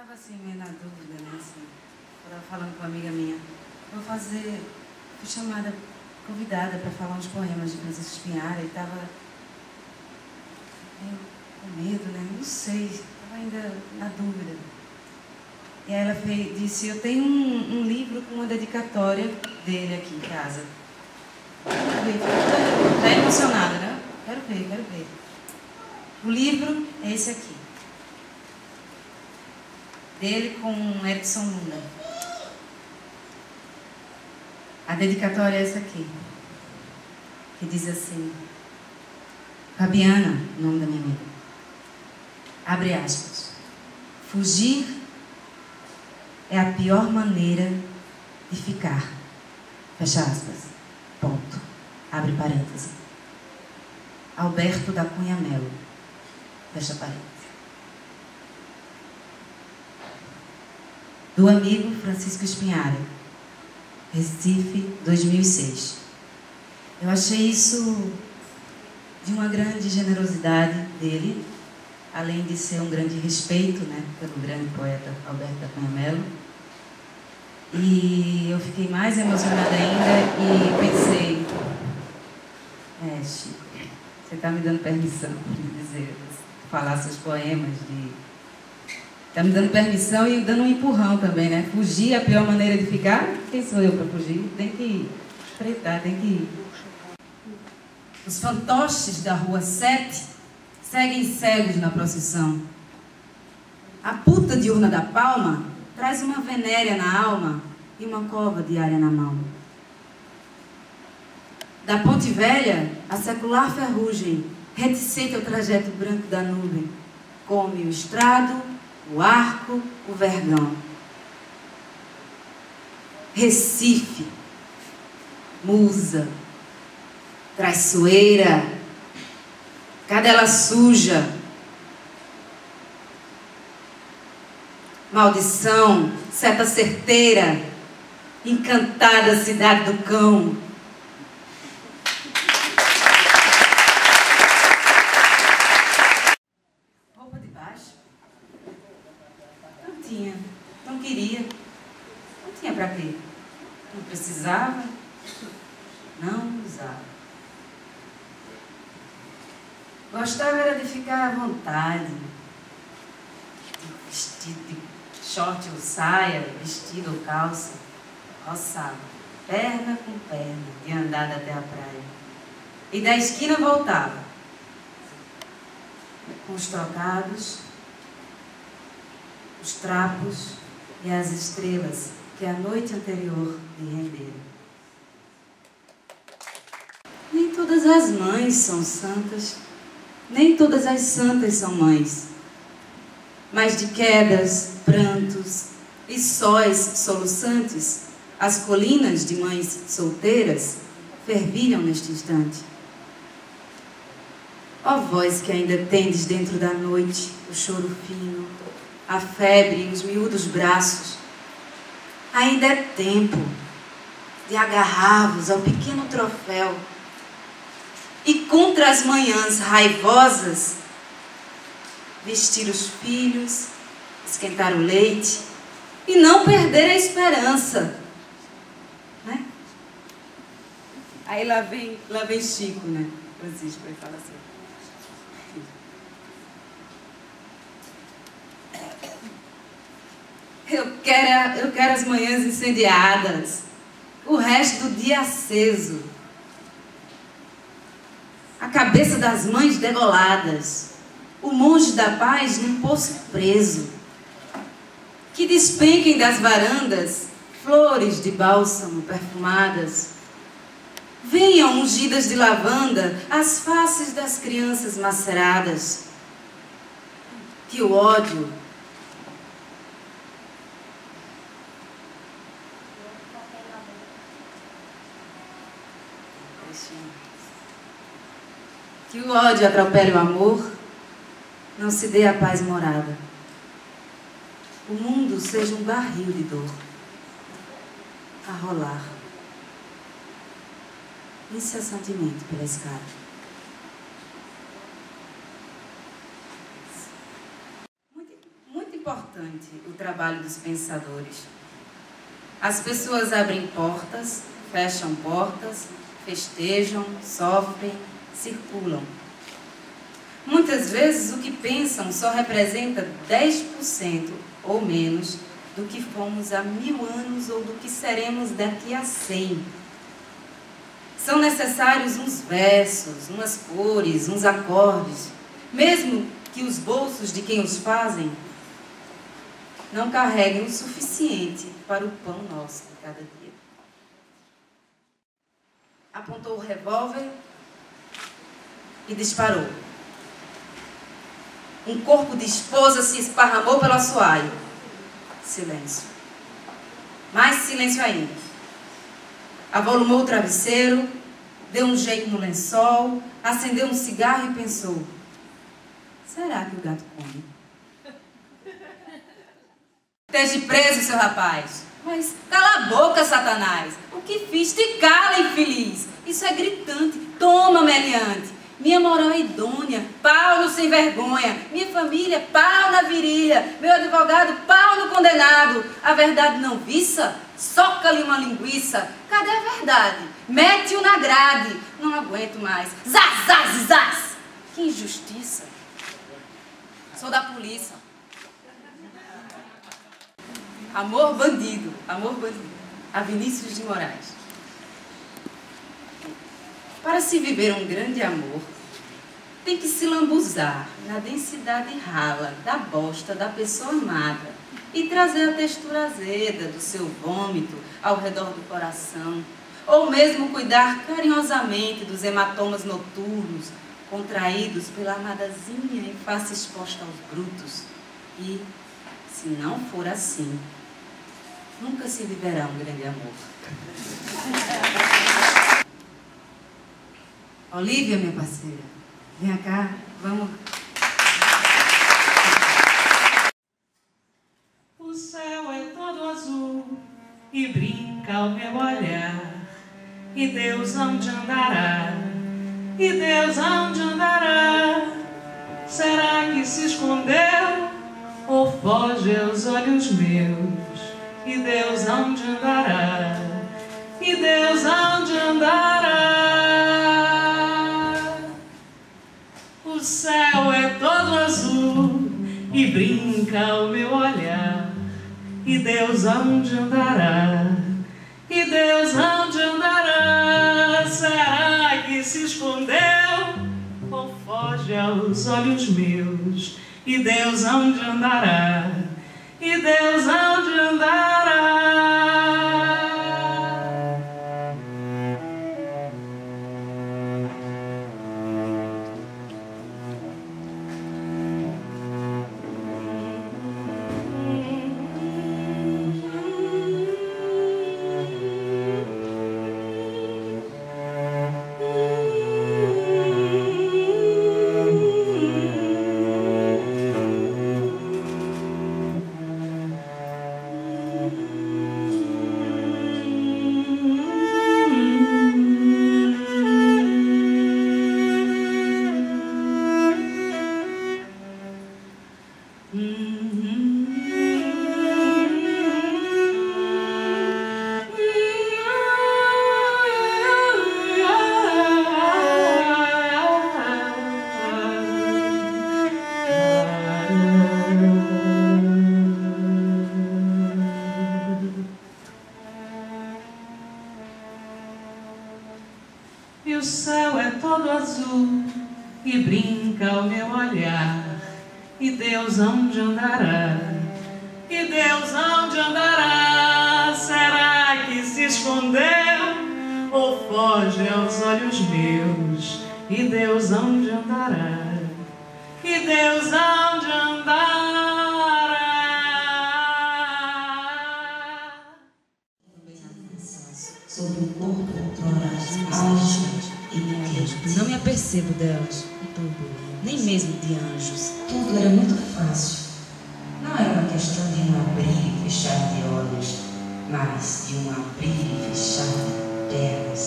estava assim, meio na dúvida, né? Assim, eu estava falando com uma amiga minha. Fui chamada, convidada para falar uns poemas de Francisco Espinhara e estava meio com medo, né? Não sei, estava ainda na dúvida. E aí ela disse, eu tenho um livro com uma dedicatória dele aqui em casa. Quero ver, está emocionada, né? Quero ver, quero ver. O livro é esse aqui. Dele com Edson Luna. A dedicatória é essa aqui. Que diz assim. Fabiana, o nome da minha amiga. Abre aspas. Fugir é a pior maneira de ficar. Fecha aspas. Ponto. Abre parêntese. Alberto da Cunha Melo. Fecha parêntese. Do amigo Francisco Espinhara. Recife, 2006. Eu achei isso de uma grande generosidade dele, além de ser um grande respeito, né, pelo grande poeta Alberto da Cunha Melo. E eu fiquei mais emocionada ainda e pensei, Chico, você está me dando permissão de falar seus poemas, está me dando permissão e dando um empurrão também, né? Fugir é a pior maneira de ficar. Quem sou eu para fugir? Tem que enfrentar, tem que ir. Os fantoches da Rua 7 seguem cegos na procissão. A puta de Urna da Palma traz uma venérea na alma e uma cova diária na mão. Da Ponte Velha, a secular ferrugem, reticente ao trajeto branco da nuvem, come o estrado, o arco, o vergão. Recife, musa, traiçoeira, cadela suja, maldição, seta certeira, encantada cidade do cão. Roupa de baixo? Não tinha, não queria, não tinha pra quê. Não precisava, não usava. Gostava era de ficar à vontade, vestido de short ou saia, vestido ou calça, roçado, perna com perna, de andada até a praia. E da esquina voltava, com os trocados, os trapos e as estrelas que a noite anterior lhe renderam. Nem todas as mães são santas, nem todas as santas são mães. Mas de quedas, prantos e sóis soluçantes, as colinas de mães solteiras fervilham neste instante. Ó vós que ainda tendes dentro da noite o choro fino, a febre e os miúdos braços, ainda é tempo de agarrar-vos ao pequeno troféu e contra as manhãs raivosas vestir os filhos, esquentar o leite e não perder a esperança, né? Aí lá vem Chico, né? Francisco vai falar assim. Eu quero as manhãs incendiadas, o resto do dia aceso, a cabeça das mães degoladas, o monge da paz num poço preso, que despenquem das varandas flores de bálsamo perfumadas, venham ungidas de lavanda as faces das crianças maceradas, que o ódio atropele o amor, não se dê a paz morada. O mundo seja um barril de dor a rolar incessantemente pela escada. Muito importante o trabalho dos pensadores. As pessoas abrem portas, fecham portas, festejam, sofrem, circulam. Muitas vezes o que pensam só representa 10% ou menos do que fomos há 1000 anos ou do que seremos daqui a 100. São necessários uns versos, umas cores, uns acordes, mesmo que os bolsos de quem os fazem não carreguem o suficiente para o pão nosso de cada dia. Apontou o revólver e disparou. Um corpo de esposa se esparramou pelo assoalho. Silêncio. Mais silêncio ainda. Avolumou o travesseiro, deu um jeito no lençol, acendeu um cigarro e pensou: será que o gato come? Esteja preso, seu rapaz. Mas cala a boca, Satanás. O que fiz? Te cala, infeliz. Isso é gritante. Toma, meliante. Minha moral é idônea, pau no sem vergonha. Minha família, pau na virilha. Meu advogado, pau no condenado. A verdade não viça? Soca-lhe uma linguiça. Cadê a verdade? Mete-o na grade. Não aguento mais. Zaz, zaz, zaz. Que injustiça. Sou da polícia. Amor bandido. Amor bandido. A Vinícius de Moraes. Para se viver um grande amor, tem que se lambuzar na densidade rala da bosta da pessoa amada e trazer a textura azeda do seu vômito ao redor do coração, ou mesmo cuidar carinhosamente dos hematomas noturnos contraídos pela amadazinha em face exposta aos brutos. E, se não for assim, nunca se viverá um grande amor. Olívia, minha parceira, vem cá, vamos. O céu é todo azul e brinca ao meu olhar, e Deus onde andará, e Deus onde andará? Será que se escondeu ou foge aos olhos meus? E Deus onde andará, e Deus onde andará? O céu é todo azul e brinca ao meu olhar, e Deus onde andará, e Deus onde andará? Será que se escondeu ou foge aos olhos meus? E Deus onde andará, e Deus onde andará? E o céu é todo azul e brinca ao meu olhar, e Deus onde andará, e Deus onde andará? Será que se escondeu ou foge aos olhos meus? E Deus onde andará, e Deus onde andará? Sobre o corpo ágil e quente. Não me apercebo delas, nem mesmo de anjos. Tudo era muito fácil. Não era uma questão de um abrir e fechar de olhos, mas de um abrir e fechar de pernas.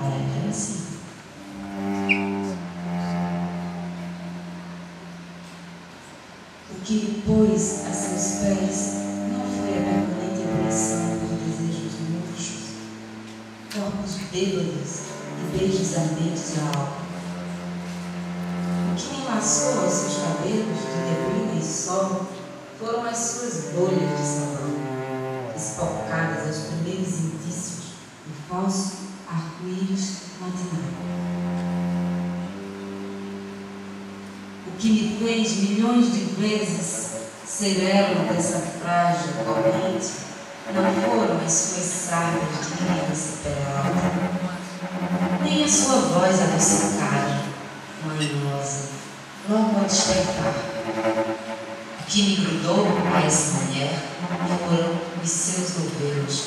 Era assim. O que lhe pôs a seus pés não foi a permanente ebulição por desejos murchos, corpos bêbados e beijos ardentes de álcool. O que me laçou aos seus cabelos de neblina e sol foram as suas bolhas de sabão, espocadas aos primeiros indícios do falso arco-íris matinal. O que me fez milhões de vezes ser elo dessa frágil corrente não foram as suas sardas de criança peralta, nem a sua voz adocicada, manhosa, logo ao despertar. O que me grudou a essa mulher foram os seus novelos,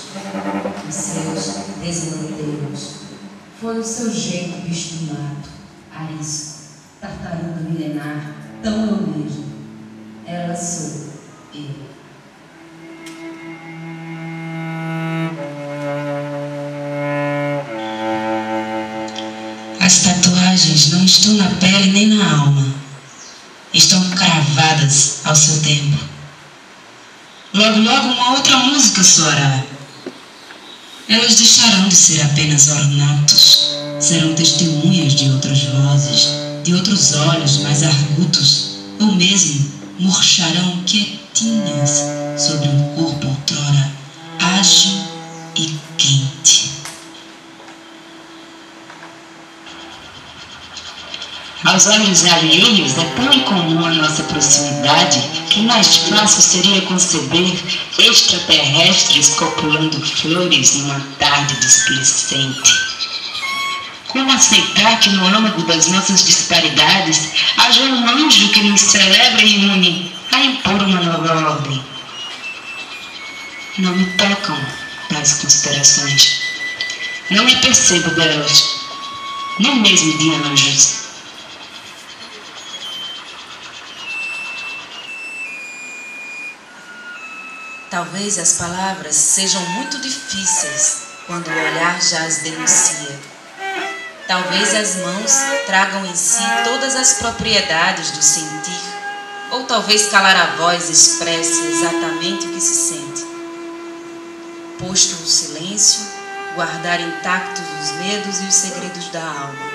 os seus desmanteiros. Foi o seu jeito bistunato, arisco, tartaruga milenar, tão eu mesmo. Ela sou eu. As tatuagens não estão na pele nem na alma. Estão cravadas ao seu tempo. Logo, logo uma outra música soará. Elas deixarão de ser apenas ornatos. Serão testemunhas de outras vozes, de outros olhos mais argutos, ou mesmo murcharão quietinhas sobre um corpo outrora ágil e quente. Aos olhos alheios é tão incomum a nossa proximidade que mais fácil seria conceber extraterrestres copulando flores numa tarde displicente. Como aceitar que no âmago das nossas disparidades haja um anjo que nos celebra e une a impor uma nova ordem? Não me tocam tais considerações. Não me apercebo delas, nem mesmo de anjos. Talvez as palavras sejam muito difíceis quando o olhar já as denuncia. Talvez as mãos tragam em si todas as propriedades do sentir, ou talvez calar a voz expresse exatamente o que se sente. Posto o silêncio, guardar intactos os medos e os segredos da alma,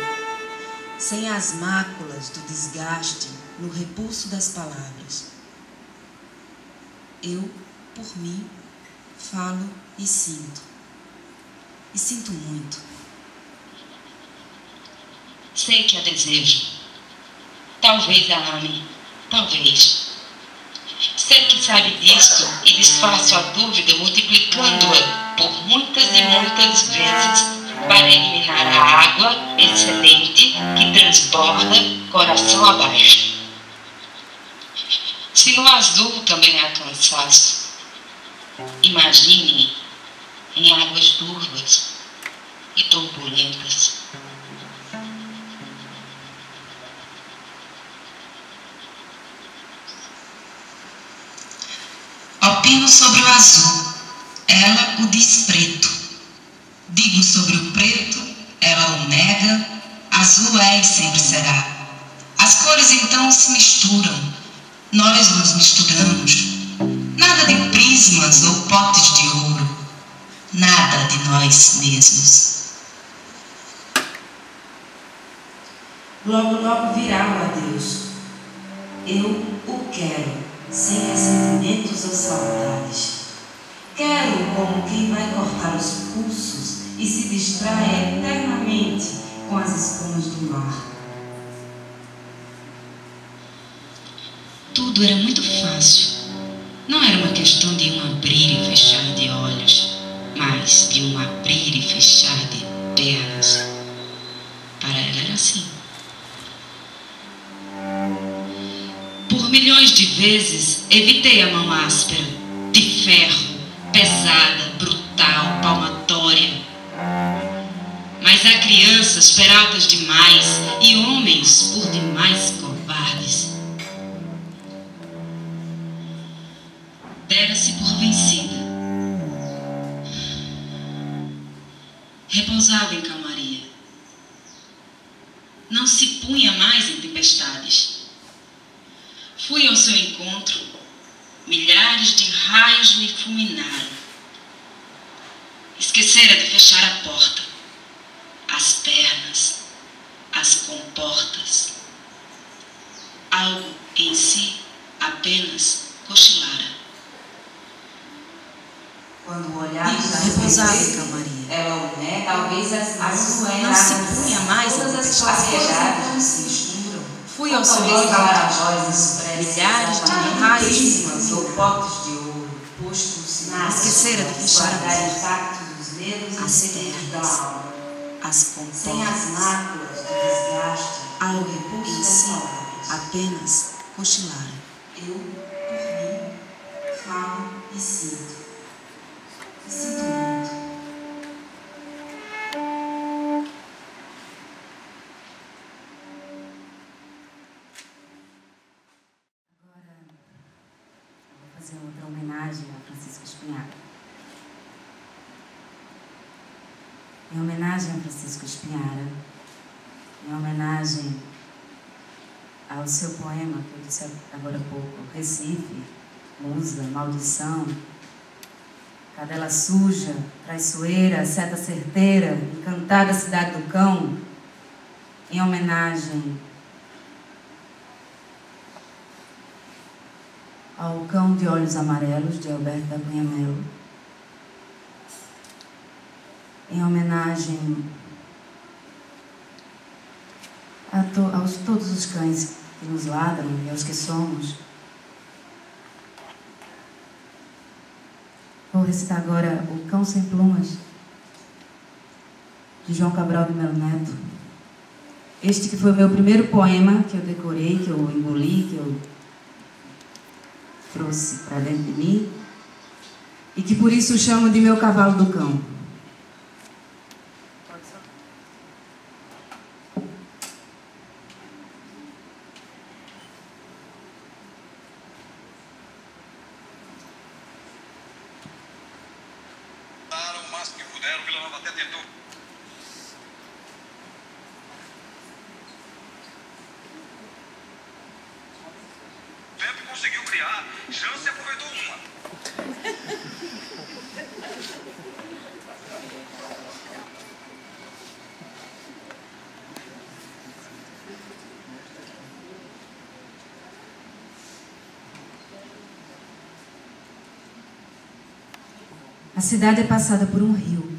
sem as máculas do desgaste no repulso das palavras. Eu, por mim, falo e sinto muito. Sei que a desejo. Talvez a ame. Talvez. Sei que sabe disso e desfaço a dúvida multiplicando-a por muitas e muitas vezes para eliminar a água excelente que transborda coração abaixo. Se no azul também há cansaço, imagine em águas turvas e turbulentas. Opino sobre o azul, ela o diz preto. Digo sobre o preto, ela o nega, azul é e sempre será. As cores então se misturam, nós nos misturamos. Nada de prismas ou potes de ouro, nada de nós mesmos. Logo, logo virá o adeus. Eu o quero, sem ressentimentos ou saudades. Quero como quem vai cortar os pulsos e se distrai eternamente com as espumas do mar. Tudo era muito fácil. Não era uma questão de um abrir e fechar de olhos, mas de um abrir e fechar de pernas. Para ela era assim. Por milhões de vezes evitei a mão áspera, de ferro, pesada, brutal, palmatória. Mas há crianças peraltas demais e homens por demais covardes. Dera-se por vencida. Repousava em calmaria. Não se punha mais em tempestades. Fui Fui ao seu encontro, milhares de raios me fulminaram. Esquecera de fechar a porta, as pernas, as comportas. Algo em si apenas cochilara. Quando o olhar repousava em calmaria. Ela o nega, talvez as mãos não se punha mais todas as passageadas se misturam. Fui ao seu milhares de raios ou potes de ouro postos esquecera de fechar a porta, intactos os dedos as e pernas, da alma, as comportas. sem as máculas do desgaste, Algo em si apenas cochilara. Eu, por mim, falo e sinto. E sinto muito. Agora, eu vou fazer outra homenagem a Francisco Espinhaga. Em homenagem a Francisco Espinhaga, em homenagem ao seu poema que eu disse agora há pouco, Recife, Musa, Maldição, Cadela Suja, Traiçoeira, Seta Certeira, Encantada Cidade do Cão, em homenagem ao Cão de Olhos Amarelos, de Alberto da Cunha Melo, em homenagem a todos os cães que nos ladram e aos que somos. Vou recitar agora O Cão Sem Plumas, de João Cabral de Melo Neto. Este que foi o meu primeiro poema, que eu decorei, que eu engoli, que eu trouxe para dentro de mim, e que por isso chamo de meu cavalo do cão. O máximo que puderam, o Vila Nova até tentou. O Pepe conseguiu criar, Chance aproveitou uma. A cidade é passada por um rio,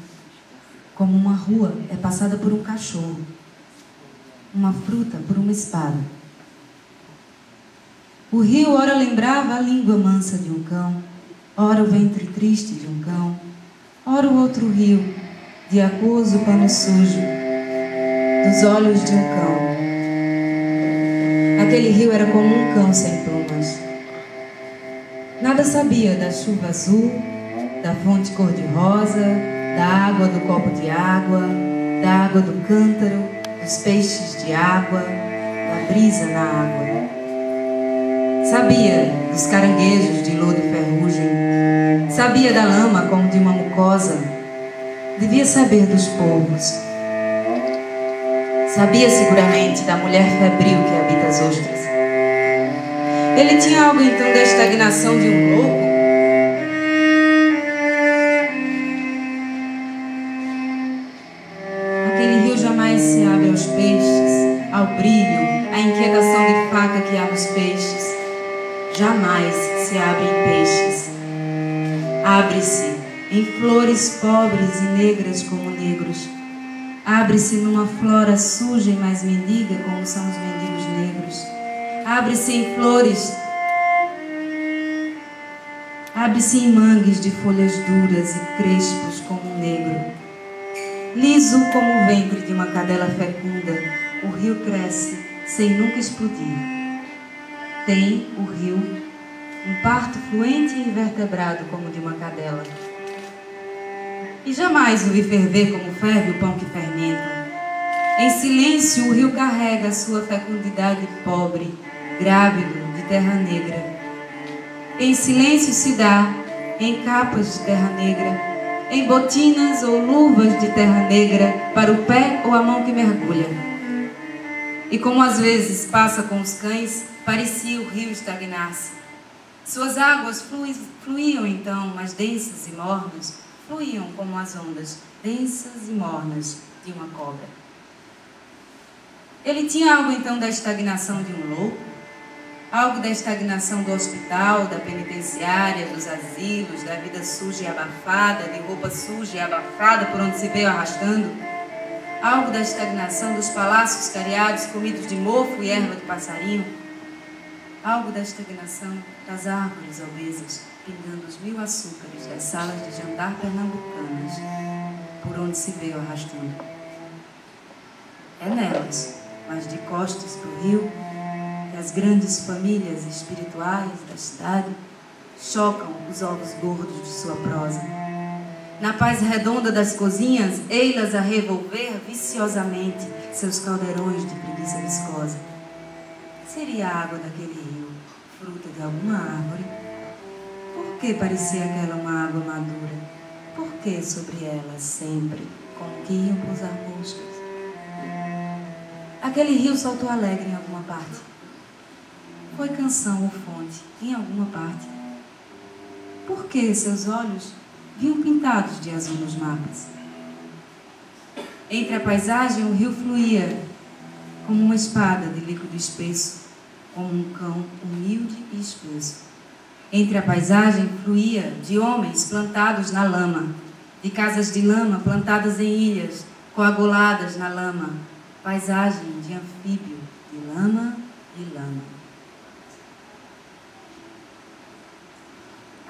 como uma rua é passada por um cachorro, uma fruta por uma espada. O rio ora lembrava a língua mansa de um cão, ora o ventre triste de um cão, ora o outro rio, de aquoso pano sujo, dos olhos de um cão. Aquele rio era como um cão sem plumas. Nada sabia da chuva azul, da fonte cor-de-rosa, da água do copo de água, da água do cântaro, dos peixes de água, da brisa na água. Sabia dos caranguejos de lodo e ferrugem, sabia da lama como de uma mucosa, devia saber dos povos. Sabia seguramente da mulher febril que habita as ostras. Ele tinha algo então da estagnação de um louco. Jamais se abre aos peixes, ao brilho, à inquietação de faca que há nos peixes. Jamais se abre em peixes. Abre-se em flores pobres e negras como negros. Abre-se numa flora suja e mais mendiga como são os mendigos negros. Abre-se em flores. Abre-se em mangues de folhas duras e crespos como um negro. Liso como o ventre de uma cadela fecunda, o rio cresce sem nunca explodir. Tem o rio um parto fluente e invertebrado como de uma cadela. E jamais o vi ferver como ferve o pão que fermenta. Em silêncio o rio carrega a sua fecundidade pobre, grávido de terra negra. Em silêncio se dá, em capas de terra negra, em botinas ou luvas de terra negra, para o pé ou a mão que mergulha. E como às vezes passa com os cães, parecia o rio estagnar-se. Suas águas fluíam então, mas densas e mornas, fluíam como as ondas, densas e mornas de uma cobra. Ele tinha algo então da estagnação de um louco, algo da estagnação do hospital, da penitenciária, dos asilos, da vida suja e abafada, de roupa suja e abafada por onde se veio arrastando, algo da estagnação dos palácios cariados comidos de mofo e erva de passarinho, algo da estagnação das árvores obesas pingando os 1000 açúcares das salas de jantar pernambucanas por onde se veio arrastando. É nelas, mas de costas para o rio, que as grandes famílias espirituais da cidade chocam os ovos gordos de sua prosa. Na paz redonda das cozinhas, ei-las a revolver viciosamente seus caldeirões de preguiça viscosa. Seria a água daquele rio fruta de alguma árvore? Por que parecia aquela uma água madura? Por que sobre ela sempre, como que iam pousar moscas? Aquele rio saltou alegre em alguma parte. Foi canção ou fonte em alguma parte. Por que seus olhos vinham pintados de azul nos mapas? Entre a paisagem o rio fluía como uma espada de líquido espesso, como um cão humilde e espesso. Entre a paisagem fluía de homens plantados na lama, de casas de lama plantadas em ilhas, coaguladas na lama, paisagem de anfíbio, de lama e lama.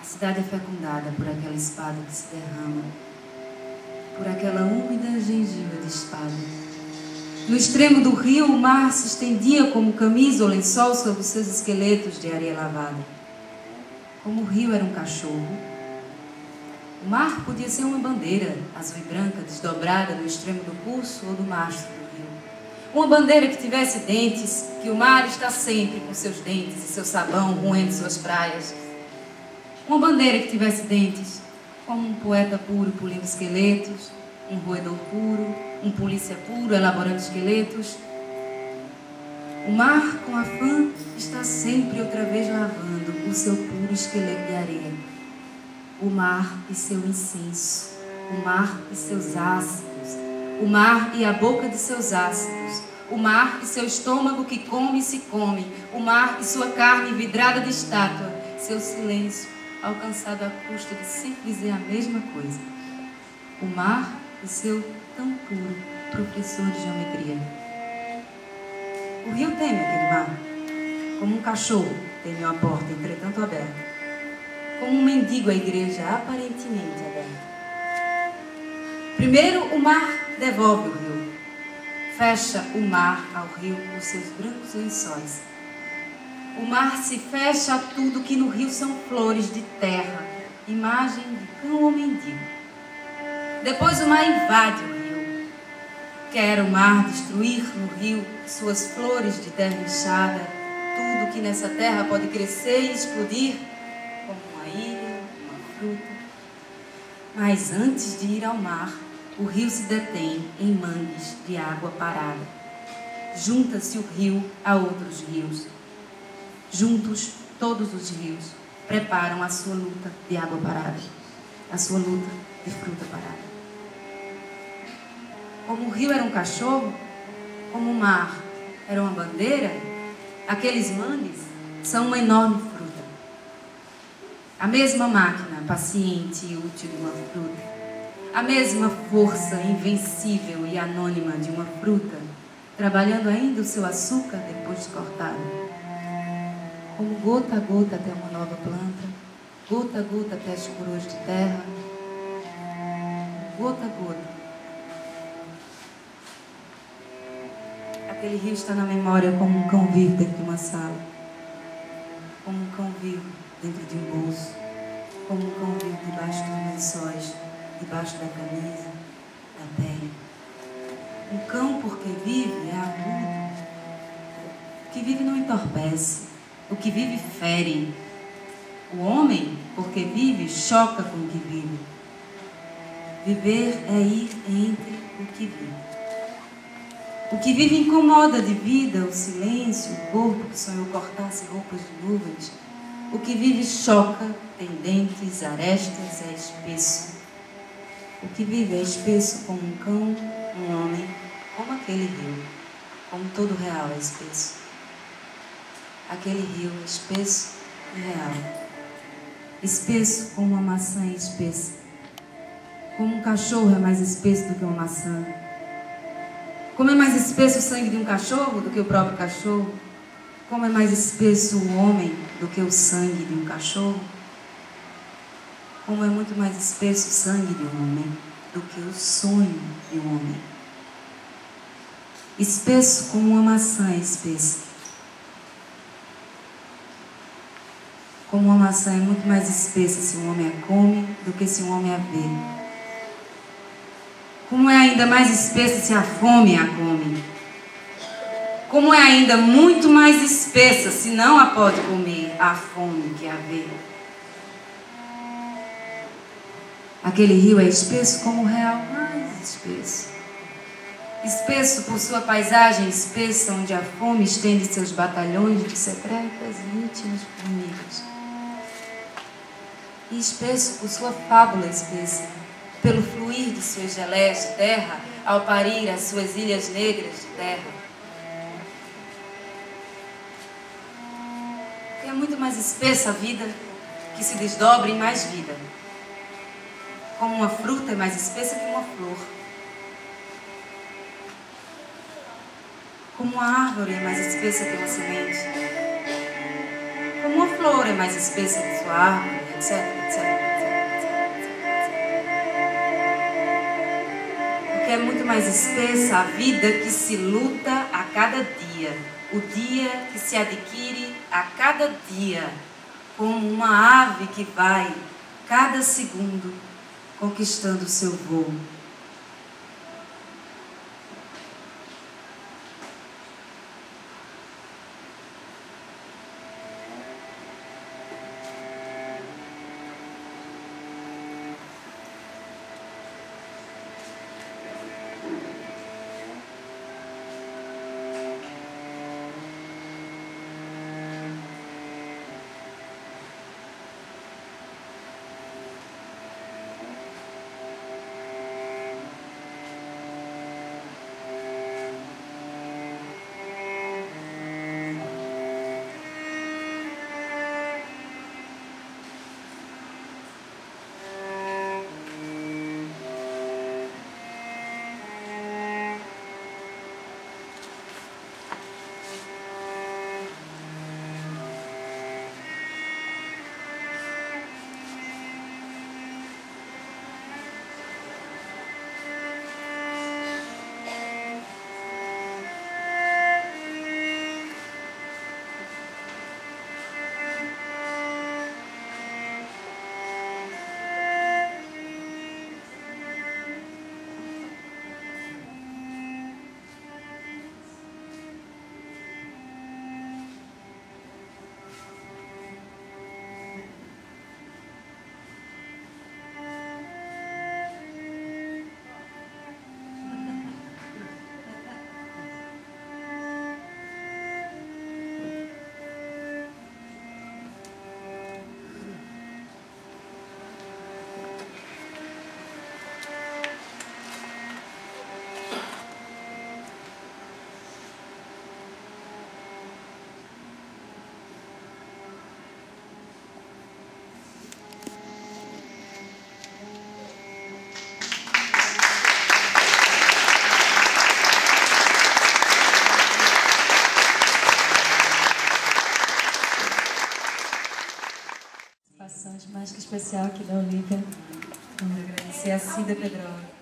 A cidade é fecundada por aquela espada que se derrama, por aquela úmida gengiva de espada. No extremo do rio, o mar se estendia como camisa ou lençol sobre os seus esqueletos de areia lavada. Como o rio era um cachorro, o mar podia ser uma bandeira azul e branca desdobrada no extremo do pulso ou do mastro do rio. Uma bandeira que tivesse dentes, que o mar está sempre com seus dentes e seu sabão roendo suas praias. Uma bandeira que tivesse dentes, como um poeta puro polindo esqueletos, um roedor puro, um polícia puro elaborando esqueletos. O mar, com afã, está sempre outra vez lavando o seu puro esqueleto de areia. O mar e seu incenso, o mar e seus ácidos, o mar e a boca de seus ácidos, o mar e seu estômago que come e se come, o mar e sua carne vidrada de estátua, seu silêncio alcançado à custa de sempre dizer a mesma coisa. O mar e seu tão puro professor de geometria. O rio teme aquele mar, como um cachorro teme uma porta entretanto aberta, como um mendigo a igreja aparentemente aberta. Primeiro o mar devolve o rio, fecha o mar ao rio com seus brancos lençóis. O mar se fecha a tudo que no rio são flores de terra, imagem de cão ou mendigo. Depois o mar invade o rio. Quer o mar destruir no rio suas flores de terra inchada, tudo que nessa terra pode crescer e explodir, como uma ilha, uma fruta. Mas antes de ir ao mar, o rio se detém em mangues de água parada. Junta-se o rio a outros rios. Juntos, todos os rios preparam a sua luta de água parada, a sua luta de fruta parada. Como o rio era um cachorro, como o mar era uma bandeira, aqueles mangues são uma enorme fruta. A mesma máquina paciente e útil de uma fruta, a mesma força invencível e anônima de uma fruta, trabalhando ainda o seu açúcar depois de cortado. Como gota a gota até uma nova planta, gota a gota até as coroas de terra, gota a gota. Aquele rio está na memória como um cão vivo dentro de uma sala, como um cão vivo dentro de um bolso, como um cão vivo debaixo dos lençóis, debaixo da camisa, da pele. Um cão, porque vive, é agudo. O que vive não entorpece, o que vive fere. O homem, porque vive, choca com o que vive. Viver é ir entre o que vive. O que vive incomoda de vida, o silêncio, o corpo que sonhou cortar-se roupas de nuvens. O que vive choca, tem dentes, arestas, é espesso. O que vive é espesso como um cão, um homem, como aquele rio, como todo real é espesso. Aquele rio é espesso e real. Espesso como uma maçã é espessa. Como um cachorro é mais espesso do que uma maçã. Como é mais espesso o sangue de um cachorro do que o próprio cachorro? Como é mais espesso o homem do que o sangue de um cachorro? Como é muito mais espesso o sangue de um homem do que o sonho de um homem? Espesso como uma maçã é espessa. Como uma maçã é muito mais espessa se um homem a come do que se um homem a vê. Como é ainda mais espessa se a fome a come. Como é ainda muito mais espessa se não a pode comer a fome que a vê. Aquele rio é espesso como o real mais espesso. Espesso por sua paisagem espessa, onde a fome estende seus batalhões de secretas e íntimas formigas. E espesso por sua fábula espessa, pelo fluir de suas geleias de terra, ao parir as suas ilhas negras de terra. Porque é muito mais espessa a vida que se desdobra em mais vida. Como uma fruta é mais espessa que uma flor. Como uma árvore é mais espessa que uma semente. Como uma flor é mais espessa que sua árvore, etc, etc. Porque é muito mais espessa a vida que se luta a cada dia. O dia que se adquire a cada dia. Como uma ave que vai, cada segundo, conquistando o seu voo. Mais que especial aqui da Olívia. Vamos agradecer a Cida Pedrosa.